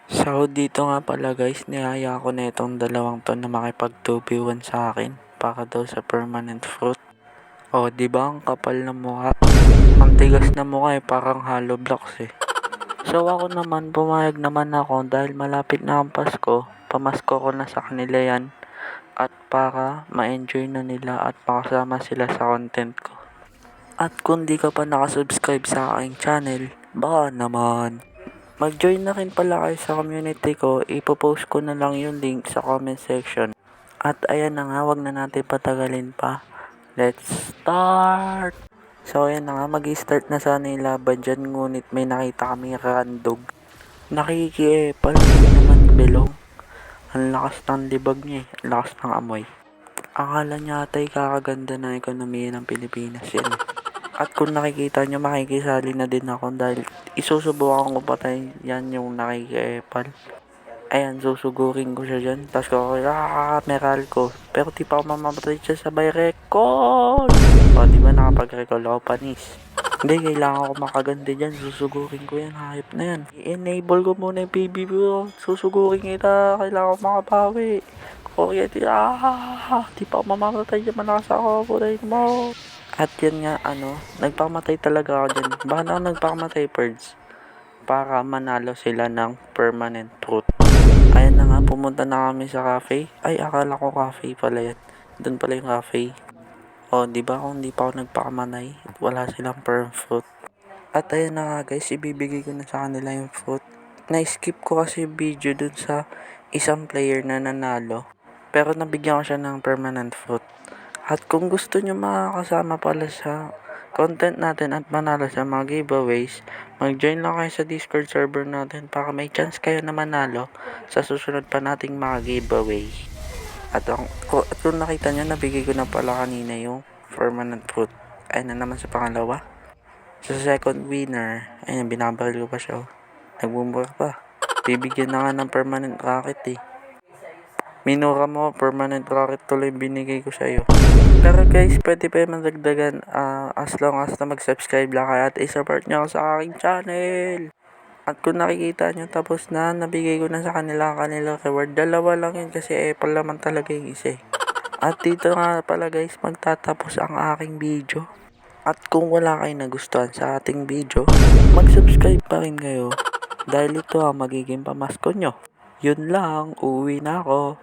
So, dito nga pala guys, niyaya ko na itong dalawang to na makipag 2v1 sa akin para daw sa permanent fruit. O, di ba ang kapal ng mukha? Ang tigas na mukha parang hollow blocks eh. So, ako naman, pumayag naman ako dahil malapit na ang Pasko. Pamasko ko na sa kanila yan at para ma-enjoy na nila at makasama sila sa content ko. At kung di ka pa nakasubscribe sa aking channel, baka naman mag-join na rin pala kayo sa community ko. Ipopost ko na lang yung link sa comment section. At ayan na nga, wag na natin patagalin pa. Let's start! So ayan na nga, mag-start na sana yung laban dyan. Ngunit may nakita kami randog. Nakikiepal, hindi naman belong. Ang lakas ng libag niya eh. Ang lakas ng amoy. Akala niya ata'y kakaganda ng ekonomiya ng Pilipinas yan eh. At kung nakikita nyo, makikisali na din ako dahil isusubukan ko patay yan yung nakikiepal. Ayan, susugurin ko siya dyan. Tapos ko, meral ko. Pero di pa ako mamamatay siya sabay recall. O, di ba nakapag-recall ako panis? Hindi, kailangan ko makaganda dyan. Susugurin ko yan, hype na yan. I-enable ko muna yung PBB ko. Susugurin kita, kailangan ko makabawi. Kuya, di pa ako mamamatay dyan, malakas ako. Putay mo. At yan nga, nagpakamatay talaga ako dyan. Bakit ako nagpakamatay, Perds? Para manalo sila ng permanent fruit. Ayan na nga, pumunta na kami sa cafe. Ay, akala ko cafe pala yan. Doon pala yung cafe. O, di ba kung di pa ako nagpakamanay, wala silang perm fruit. At ayan na nga guys, ibibigay ko na sa kanila yung fruit. Na-skip ko kasi video dun sa isang player na nanalo. Pero nabigyan ko siya ng permanent fruit. At kung gusto nyo makakasama pala sa content natin at manalo sa mga giveaways, mag-join lang kayo sa Discord server natin para may chance kayo na manalo sa susunod pa nating mga giveaway. At kung nakita nyo, nabigay ko na pala kanina yung permanent fruit. Ayun na naman sa pangalawa. Sa second winner, ayun, binabaril ko pa siya. Nagmumura pa. Bibigyan na nga ng permanent rocket eh. Minura mo, permanent rocket tuloy binigay ko sa iyo. Pero guys, pwede pa yung madagdagan as long as na mag-subscribe lang kayo at i-support nyo ako sa aking channel. At kung nakikita nyo, tapos na, nabigay ko na sa kanila reward. Dalawa lang yun kasi Apple naman talaga yung isa. At dito nga pala guys, magtatapos ang aking video. At kung wala kayong nagustuhan sa ating video, mag-subscribe pa rin kayo. Dahil ito ang magiging pamasko nyo. Yun lang, uwi na ako.